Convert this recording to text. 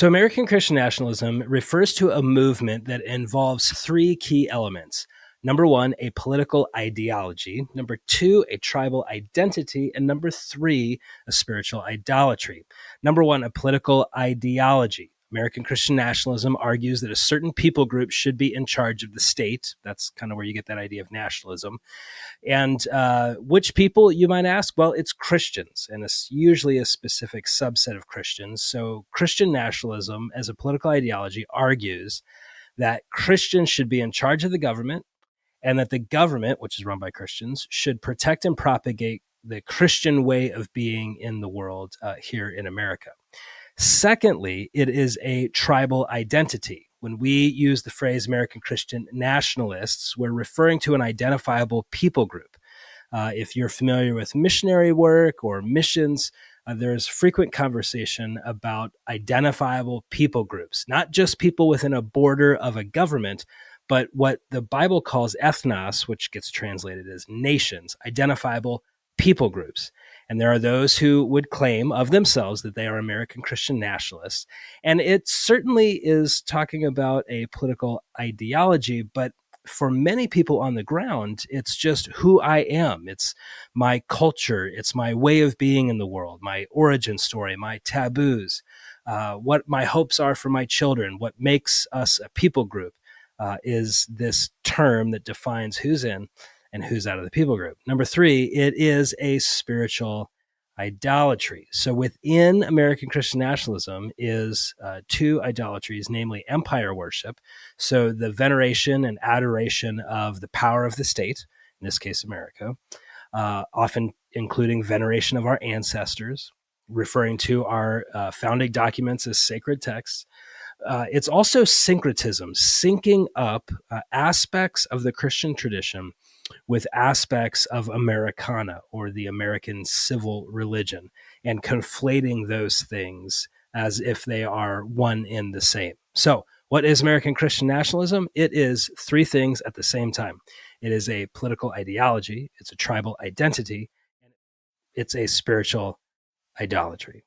So American Christian nationalism refers to a movement that involves three key elements. Number one, a political ideology. Number two, a tribal identity. And number three, a spiritual idolatry. Number one, a political ideology. American Christian nationalism argues that a certain people group should be in charge of the state. That's kind of where you get that idea of nationalism. And which people, you might ask? Well, it's Christians, and it's usually a specific subset of Christians. So Christian nationalism as a political ideology argues that Christians should be in charge of the government, and that the government, which is run by Christians, should protect and propagate the Christian way of being in the world here in America. Secondly, it is a tribal identity. When we use the phrase American Christian nationalists, we're referring to an identifiable people group. If you're familiar with missionary work or missions, there's frequent conversation about identifiable people groups, not just people within a border of a government, but what the Bible calls ethnos, which gets translated as nations, identifiable people groups. And there are those who would claim of themselves that they are American Christian nationalists. And it certainly is talking about a political ideology, but for many people on the ground, it's just who I am. It's my culture. It's my way of being in the world, my origin story, my taboos, what my hopes are for my children, what makes us a people group is this term that defines who's in and who's out of the people group. Number three, it is a spiritual idolatry. So within American Christian nationalism is two idolatries, namely empire worship. So the veneration and adoration of the power of the state, in this case, America, often including veneration of our ancestors, referring to our founding documents as sacred texts. It's also syncretism, syncing up aspects of the Christian tradition with aspects of Americana, or the American civil religion, and conflating those things as if they are one in the same. So what is American Christian nationalism? It is three things at the same time. It is a political ideology, it's a tribal identity, and it's a spiritual idolatry.